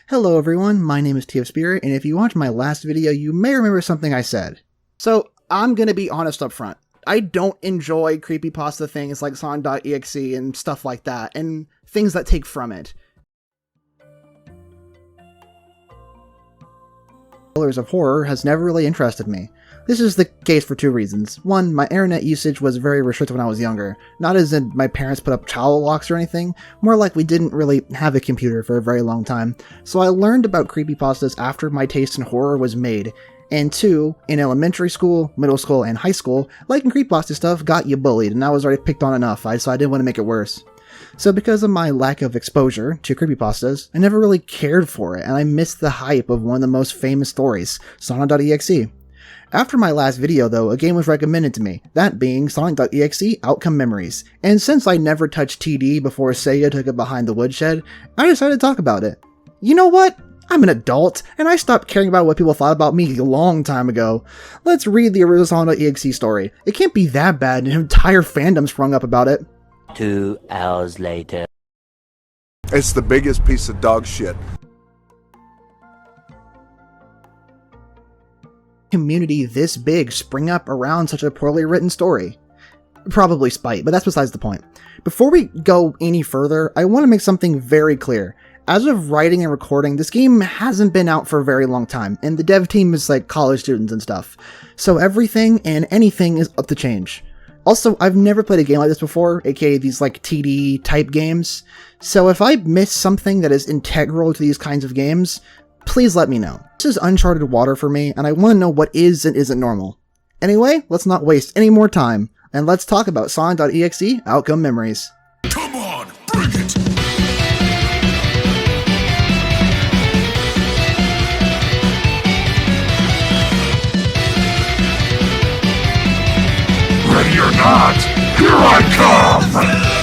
Hello everyone, my name is TF Spirit, and if you watched my last video, you may remember something I said. So, I'm gonna be honest up front. I don't enjoy creepypasta things like Sonic.EXE and stuff like that, and things that take from it. Pillars of horror has never really interested me. This is the case for two reasons. One, my internet usage was very restricted when I was younger. Not as in my parents put up child locks or anything, more like we didn't really have a computer for a very long time. So I learned about creepypastas after my taste in horror was made. And two, in elementary school, middle school, and high school, liking creepypasta stuff got you bullied, and I was already picked on enough, so I didn't want to make it worse. So because of my lack of exposure to creepypastas, I never really cared for it, and I missed the hype of one of the most famous stories, Sonic.EXE. After my last video though, a game was recommended to me, that being Sonic.EXE Outcome Memories, and since I never touched TD before Sega took it behind the woodshed, I decided to talk about it. You know what? I'm an adult, and I stopped caring about what people thought about me a long time ago. Let's read the original Sonic.EXE story. It can't be that bad and an entire fandom sprung up about it. 2 hours later. It's the biggest piece of dog shit. Community this big spring up around such a poorly written story? Probably spite, but that's besides the point. Before we go any further, I want to make something very clear. As of writing and recording, this game hasn't been out for a very long time, and the dev team is like college students and stuff. So everything and anything is up to change. Also, I've never played a game like this before, aka these like TD type games. So if I miss something that is integral to these kinds of games, please let me know. This is uncharted water for me, and I want to know what is and isn't normal. Anyway, let's not waste any more time, and let's talk about Sonic.EXE Outcome Memories. Come on, bring it! Ready or not, here I come!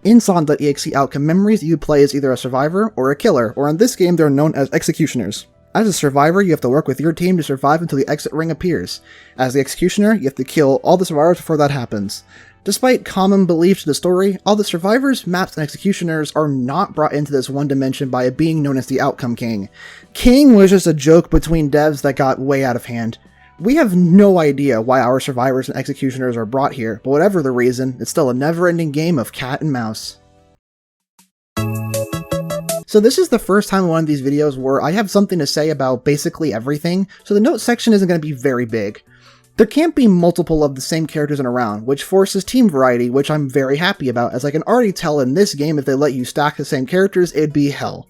In Sonic.EXE Outcome Memories, you play as either a survivor or a killer, or in this game they're known as executioners. As a survivor, you have to work with your team to survive until the exit ring appears. As the executioner, you have to kill all the survivors before that happens. Despite common belief to the story, all the survivors, maps, and executioners are not brought into this one dimension by a being known as the Outcome King. King was just a joke between devs that got way out of hand. We have no idea why our survivors and executioners are brought here, but whatever the reason, it's still a never-ending game of cat and mouse. So this is the first time in one of these videos where I have something to say about basically everything, so the notes section isn't going to be very big. There can't be multiple of the same characters in a round, which forces team variety, which I'm very happy about, as I can already tell in this game if they let you stack the same characters, it'd be hell.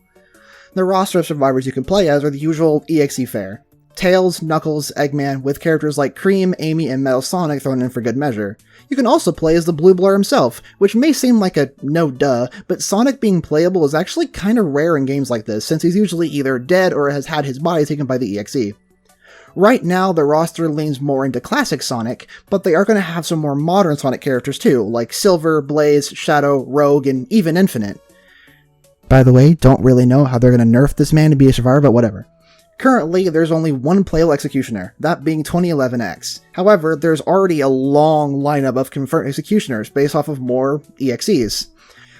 The roster of survivors you can play as are the usual EXE fare. Tails, Knuckles, Eggman, with characters like Cream, Amy, and Metal Sonic thrown in for good measure. You can also play as the Blue Blur himself, which may seem like a no-duh, but Sonic being playable is actually kinda rare in games like this, since he's usually either dead or has had his body taken by the EXE. Right now, the roster leans more into classic Sonic, but they are going to have some more modern Sonic characters too, like Silver, Blaze, Shadow, Rogue, and even Infinite. By the way, don't really know how they're going to nerf this man to be a survivor, but whatever. Currently, there's only one playable executioner, that being 2011X. However, there's already a long lineup of confirmed executioners based off of more EXEs.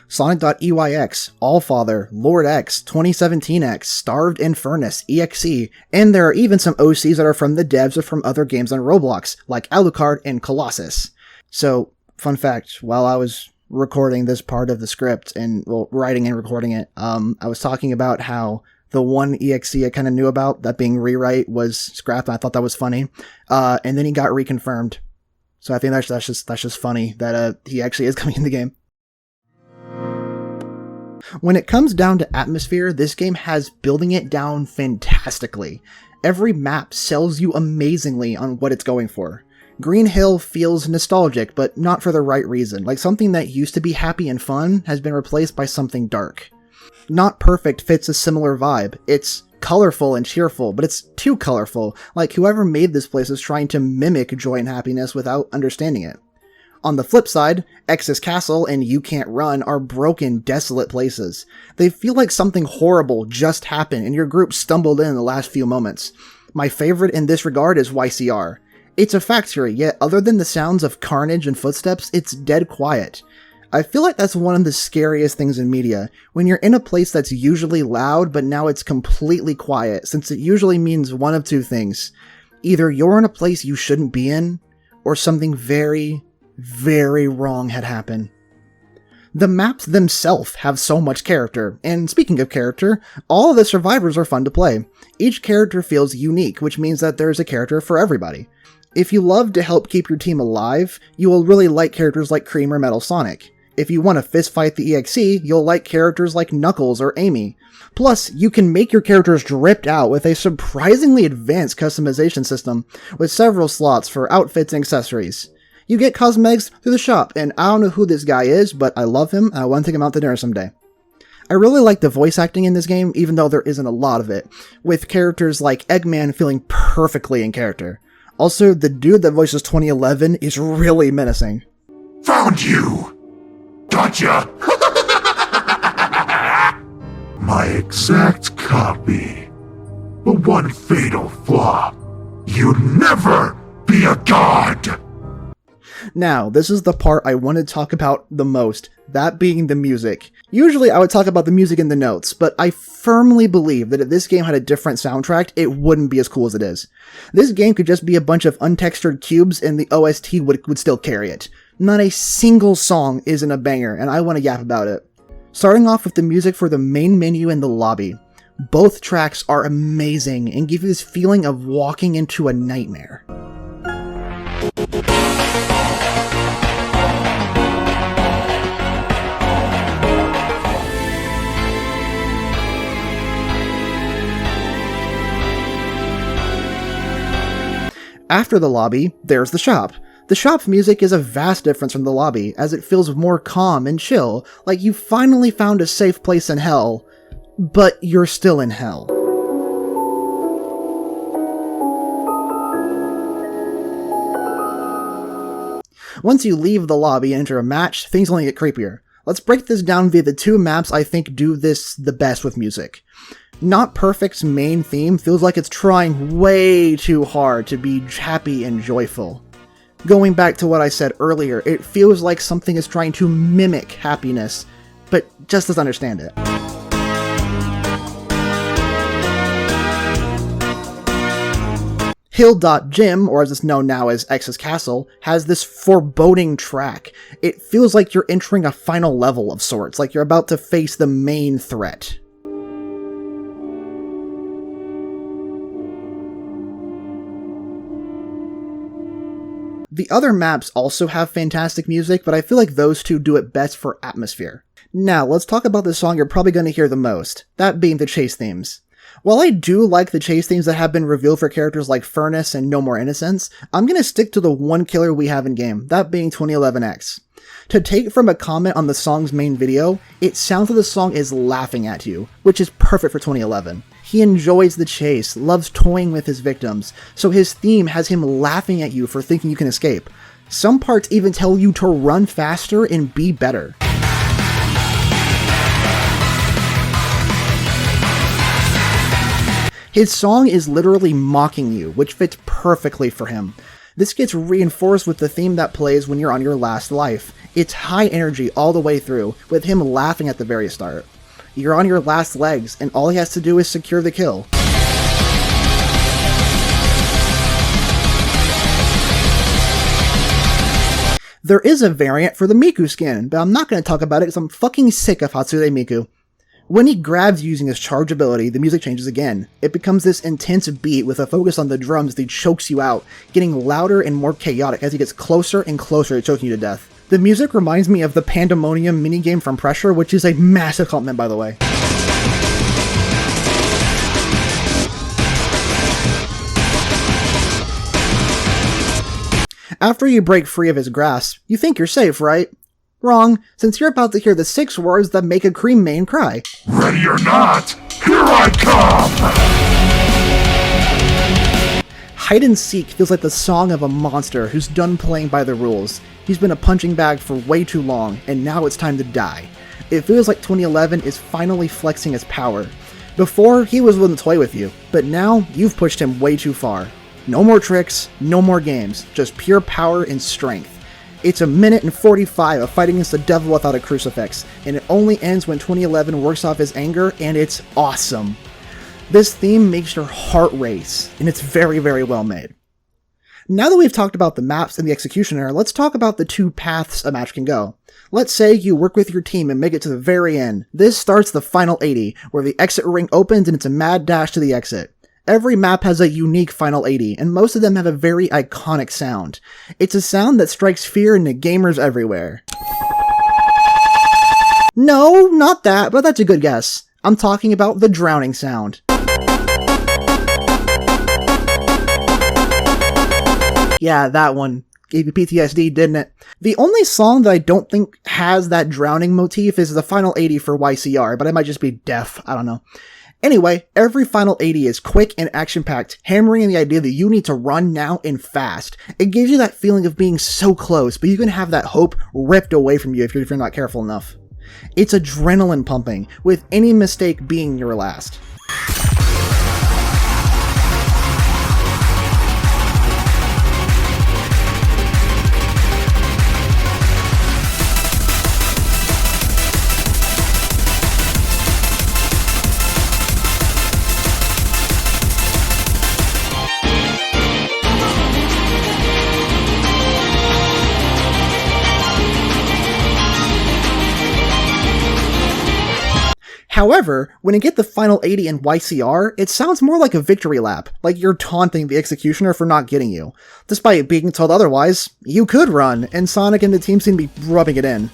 Sonic.EYX, Allfather, Lord X, 2017X, Starved Infernus, EXE, and there are even some OCs that are from the devs or from other games on Roblox, like Alucard and Colossus. So, fun fact, while I was recording this part of the script, and well, writing and recording it, I was talking about how the one EXE I kind of knew about, that being Rewrite, was scrapped, and I thought that was funny. And then he got reconfirmed. So I think that's just funny that he actually is coming in the game. When it comes down to atmosphere, this game has building it down fantastically. Every map sells you amazingly on what it's going for. Green Hill feels nostalgic, but not for the right reason, like something that used to be happy and fun has been replaced by something dark. Not Perfect fits a similar vibe. It's colorful and cheerful, but it's too colorful, like whoever made this place is trying to mimic joy and happiness without understanding it. On the flip side, Exe's Castle and You Can't Run are broken, desolate places. They feel like something horrible just happened and your group stumbled in the last few moments. My favorite in this regard is YCR. It's a factory, yet other than the sounds of carnage and footsteps, it's dead quiet. I feel like that's one of the scariest things in media, when you're in a place that's usually loud, but now it's completely quiet, since it usually means one of two things. Either you're in a place you shouldn't be in, or something very, very wrong had happened. The maps themselves have so much character, and speaking of character, all of the survivors are fun to play. Each character feels unique, which means that there's a character for everybody. If you love to help keep your team alive, you will really like characters like Cream or Metal Sonic. If you want to fistfight the EXE, you'll like characters like Knuckles or Amy. Plus, you can make your characters dripped out with a surprisingly advanced customization system, with several slots for outfits and accessories. You get cosmetics through the shop, and I don't know who this guy is, but I love him and I want to take him out to dinner someday. I really like the voice acting in this game, even though there isn't a lot of it, with characters like Eggman feeling perfectly in character. Also, the dude that voices 2011 is really menacing. Found you! Gotcha! My exact copy. But one fatal flaw. You'd never be a god! Now, this is the part I want to talk about the most, that being the music. Usually I would talk about the music in the notes, but I firmly believe that if this game had a different soundtrack, it wouldn't be as cool as it is. This game could just be a bunch of untextured cubes and the OST would still carry it. Not a single song isn't a banger, and I want to yap about it. Starting off with the music for the main menu and the lobby. Both tracks are amazing and give you this feeling of walking into a nightmare. After the lobby, there's the shop. The shop's music is a vast difference from the lobby, as it feels more calm and chill, like you finally found a safe place in hell, but you're still in hell. Once you leave the lobby and enter a match, things only get creepier. Let's break this down via the two maps I think do this the best with music. Not Perfect's main theme feels like it's trying way too hard to be happy and joyful. Going back to what I said earlier, it feels like something is trying to mimic happiness, but just doesn't understand it. Hill.Gym, or as it's known now as Exe's Castle, has this foreboding track. It feels like you're entering a final level of sorts, like you're about to face the main threat. The other maps also have fantastic music, but I feel like those two do it best for atmosphere. Now, let's talk about the song you're probably going to hear the most, that being the chase themes. While I do like the chase themes that have been revealed for characters like Furnace and No More Innocence, I'm going to stick to the one killer we have in game, that being 2011X. To take from a comment on the song's main video, it sounds like the song is laughing at you, which is perfect for 2011. He enjoys the chase, loves toying with his victims, so his theme has him laughing at you for thinking you can escape. Some parts even tell you to run faster and be better. His song is literally mocking you, which fits perfectly for him. This gets reinforced with the theme that plays when you're on your last life. It's high energy all the way through, with him laughing at the very start. You're on your last legs, and all he has to do is secure the kill. There is a variant for the Miku skin, but I'm not going to talk about it because I'm fucking sick of Hatsune Miku. When he grabs using his charge ability, the music changes again. It becomes this intense beat with a focus on the drums that chokes you out, getting louder and more chaotic as he gets closer and closer to choking you to death. The music reminds me of the Pandemonium minigame from Pressure, which is a massive compliment, by the way. After you break free of his grasp, you think you're safe, right? Wrong, since you're about to hear the 6 words that make a cream main cry. Ready or not, here I come! Hide and Seek feels like the song of a monster who's done playing by the rules. He's been a punching bag for way too long, and now it's time to die. It feels like 2011 is finally flexing his power. Before, he was willing to toy with you, but now you've pushed him way too far. No more tricks, no more games, just pure power and strength. It's 1:45 of fighting against the devil without a crucifix, and it only ends when 2011 works off his anger, and it's awesome. This theme makes your heart race, and it's very, very well made. Now that we've talked about the maps and the executioner, let's talk about the 2 paths a match can go. Let's say you work with your team and make it to the very end. This starts the final 80, where the exit ring opens and it's a mad dash to the exit. Every map has a unique final 80, and most of them have a very iconic sound. It's a sound that strikes fear into gamers everywhere. No, not that, but that's a good guess. I'm talking about the drowning sound. Yeah, that one. Gave you PTSD, didn't it? The only song that I don't think has that drowning motif is the final 80 for YCR, but I might just be deaf, I don't know. Anyway, every final 80 is quick and action-packed, hammering in the idea that you need to run now and fast. It gives you that feeling of being so close, but you can have that hope ripped away from you if you're not careful enough. It's adrenaline pumping, with any mistake being your last. However, when you get the final 80 in YCR, it sounds more like a victory lap, like you're taunting the executioner for not getting you. Despite being told otherwise, you could run, and Sonic and the team seem to be rubbing it in.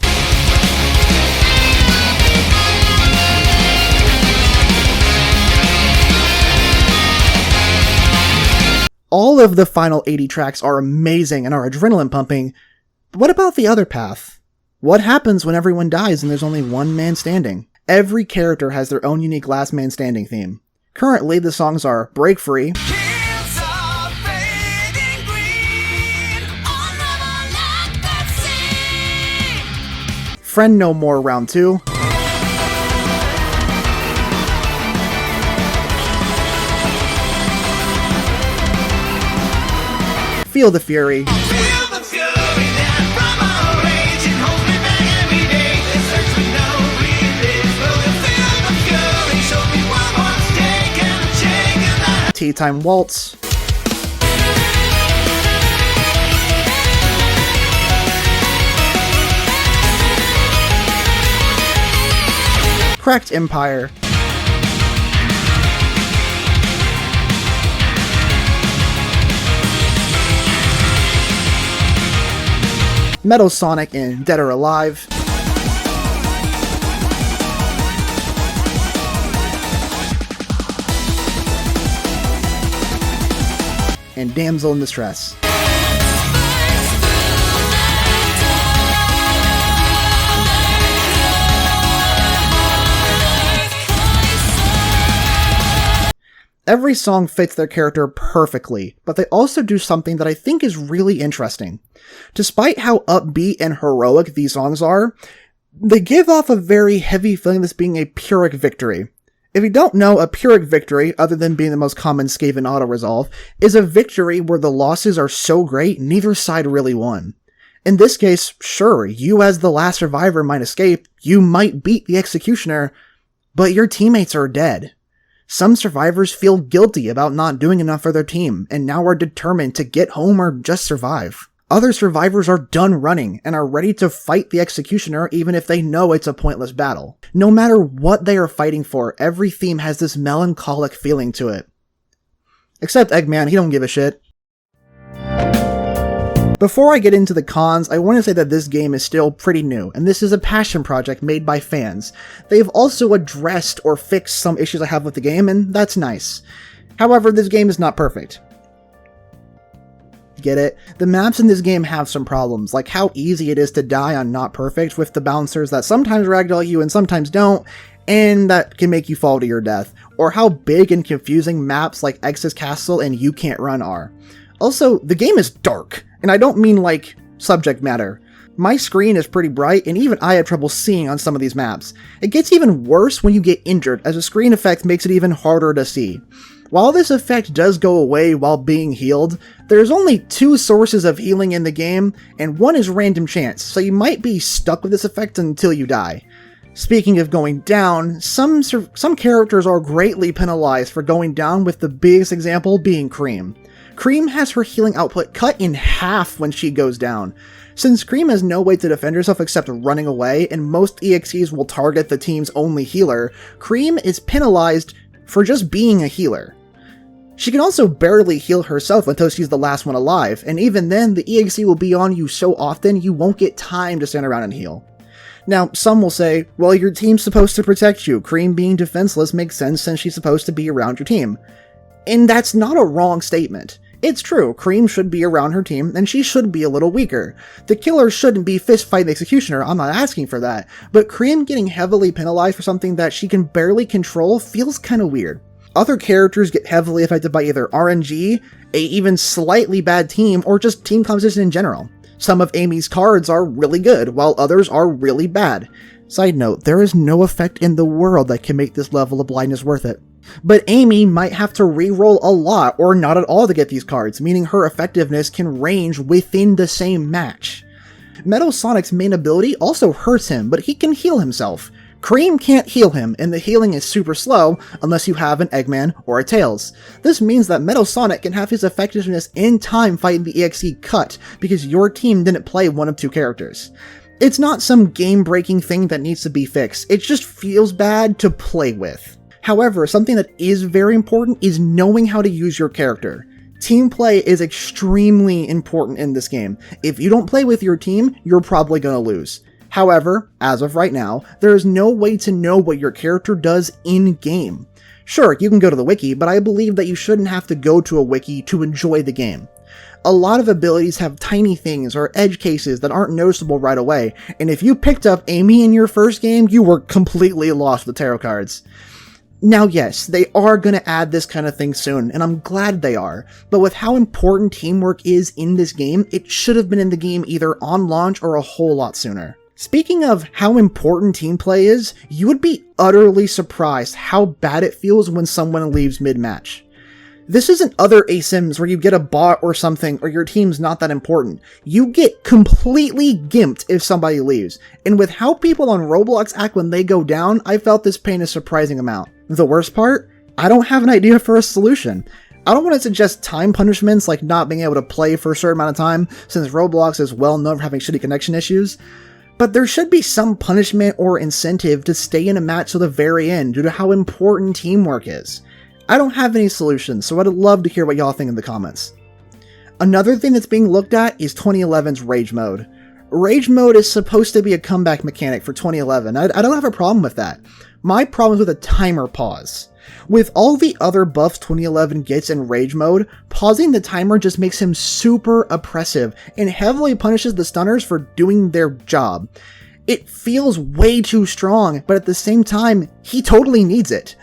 All of the final 80 tracks are amazing and are adrenaline pumping, but what about the other path? What happens when everyone dies and there's only one man standing? Every character has their own unique last man standing theme. Currently, the songs are Break Free, Friend No More Round 2, Feel the Fury, Tea Time Waltz, Cracked Empire, Metal Sonic in Dead or Alive, and Damsel in Distress. Every song fits their character perfectly, but they also do something that I think is really interesting. Despite how upbeat and heroic these songs are, they give off a very heavy feeling of this being a Pyrrhic victory. If you don't know, a Pyrrhic victory, other than being the most common Skaven auto-resolve, is a victory where the losses are so great, neither side really won. In this case, sure, you as the last survivor might escape, you might beat the executioner, but your teammates are dead. Some survivors feel guilty about not doing enough for their team, and now are determined to get home or just survive. Other survivors are done running, and are ready to fight the executioner even if they know it's a pointless battle. No matter what they are fighting for, every theme has this melancholic feeling to it. Except Eggman, he don't give a shit. Before I get into the cons, I want to say that this game is still pretty new, and this is a passion project made by fans. They've also addressed or fixed some issues I have with the game, and that's nice. However, this game is not perfect. Get it? The maps in this game have some problems, like how easy it is to die on Not Perfect with the bouncers that sometimes ragdoll you and sometimes don't, and that can make you fall to your death, or how big and confusing maps like X's Castle and You Can't Run are. Also, the game is dark, and I don't mean like subject matter. My screen is pretty bright, and even I have trouble seeing on some of these maps. It gets even worse when you get injured, as a screen effect makes it even harder to see. While this effect does go away while being healed, there's only 2 sources of healing in the game, and one is random chance, so you might be stuck with this effect until you die. Speaking of going down, some characters are greatly penalized for going down, with the biggest example being Cream. Cream has her healing output cut in half when she goes down. Since Cream has no way to defend herself except running away, and most EXEs will target the team's only healer, Cream is penalized for just being a healer. She can also barely heal herself until she's the last one alive, and even then, the EXE will be on you so often you won't get time to stand around and heal. Now, some will say, well, your team's supposed to protect you. Cream being defenseless makes sense since she's supposed to be around your team. And that's not a wrong statement. It's true, Cream should be around her team, and she should be a little weaker. The killer shouldn't be fist-fighting the executioner, I'm not asking for that, but Cream getting heavily penalized for something that she can barely control feels kinda weird. Other characters get heavily affected by either RNG, a even slightly bad team, or just team composition in general. Some of Amy's cards are really good, while others are really bad. Side note, there is no effect in the world that can make this level of blindness worth it. But Amy might have to reroll a lot or not at all to get these cards, meaning her effectiveness can range within the same match. Metal Sonic's main ability also hurts him, but he can heal himself. Cream can't heal him, and the healing is super slow unless you have an Eggman or a Tails. This means that Metal Sonic can have his effectiveness in time fighting the EXE cut because your team didn't play one of 2 characters. It's not some game-breaking thing that needs to be fixed, it just feels bad to play with. However, something that is very important is knowing how to use your character. Team play is extremely important in this game. If you don't play with your team, you're probably gonna lose. However, as of right now, there is no way to know what your character does in-game. Sure, you can go to the wiki, but I believe that you shouldn't have to go to a wiki to enjoy the game. A lot of abilities have tiny things or edge cases that aren't noticeable right away, and if you picked up Amy in your first game, you were completely lost with the tarot cards. Now yes, they are going to add this kind of thing soon, and I'm glad they are, but with how important teamwork is in this game, it should have been in the game either on launch or a whole lot sooner. Speaking of how important team play is, you would be utterly surprised how bad it feels when someone leaves mid-match. This isn't other Asyms where you get a bot or something or your team's not that important. You get completely gimped if somebody leaves, and with how people on Roblox act when they go down, I felt this pain a surprising amount. The worst part? I don't have an idea for a solution. I don't want to suggest time punishments like not being able to play for a certain amount of time, since Roblox is well known for having shitty connection issues, but there should be some punishment or incentive to stay in a match to the very end due to how important teamwork is. I don't have any solutions, so I'd love to hear what y'all think in the comments. Another thing that's being looked at is 2011's Rage Mode. Rage Mode is supposed to be a comeback mechanic for 2011. I don't have a problem with that. My problem is with a timer pause. With all the other buffs 2011 gets in Rage Mode, pausing the timer just makes him super oppressive and heavily punishes the stunners for doing their job. It feels way too strong, but at the same time, he totally needs it.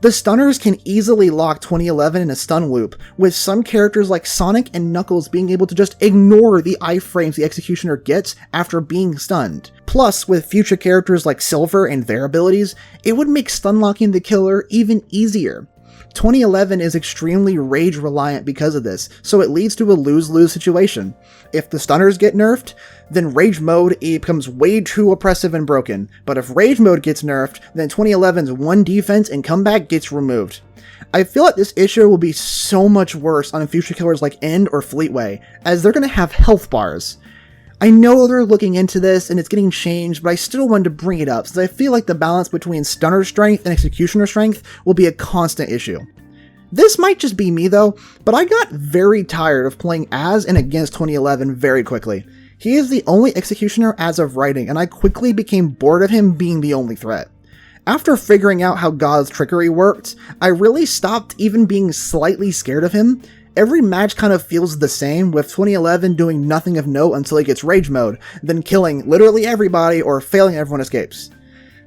The stunners can easily lock 2011 in a stun loop, with some characters like Sonic and Knuckles being able to just ignore the iframes the executioner gets after being stunned. Plus, with future characters like Silver and their abilities, it would make stun locking the killer even easier. 2011 is extremely rage reliant because of this, so it leads to a lose-lose situation. If the stunners get nerfed, then Rage Mode becomes way too oppressive and broken, but if Rage Mode gets nerfed, then 2011's one defense and comeback gets removed. I feel like this issue will be so much worse on future killers like End or Fleetway, as they're going to have health bars. I know they're looking into this and it's getting changed, but I still wanted to bring it up since I feel like the balance between stunner strength and executioner strength will be a constant issue. This might just be me though, but I got very tired of playing as and against 2011 very quickly. He is the only executioner as of writing, and I quickly became bored of him being the only threat. After figuring out how God's trickery worked, I really stopped even being slightly scared of him. Every match kind of feels the same, with 2011 doing nothing of note until he gets rage mode, then killing literally everybody or failing everyone escapes.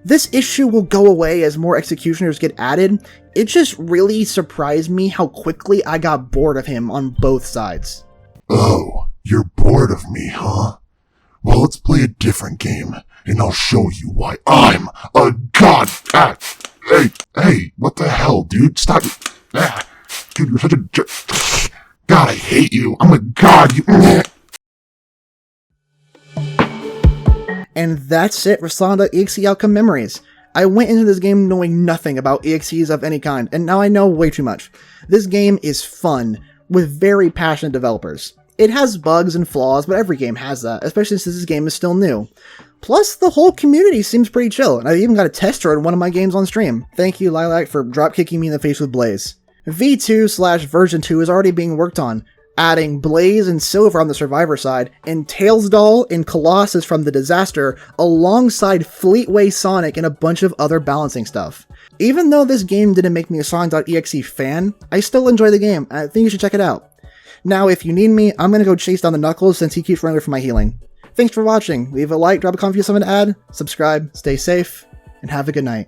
This issue will go away as more executioners get added. It just really surprised me how quickly I got bored of him on both sides. Oh, you're bored of me, huh? Well, let's play a different game, and I'll show you why I'm a god. Hey, what the hell, dude? Stop. Dude, you're such a jerk. God, I hate you. I'm a god. And that's it for Sonic.EXE Outcome Memories. I went into this game knowing nothing about EXEs of any kind, and now I know way too much. This game is fun, with very passionate developers. It has bugs and flaws, but every game has that, especially since this game is still new. Plus, the whole community seems pretty chill, and I even got a tester in one of my games on stream. Thank you, Lilac, for dropkicking me in the face with Blaze. V2/version 2 is already being worked on, adding Blaze and Silver on the Survivor side, and Tailsdoll and Colossus from the Disaster, alongside Fleetway Sonic and a bunch of other balancing stuff. Even though this game didn't make me a Sonic.EXE fan, I still enjoy the game, and I think you should check it out. Now, if you need me, I'm gonna go chase down the Knuckles since he keeps running away from my healing. Thanks for watching. Leave a like, drop a comment if you have something to add, subscribe, stay safe, and have a good night.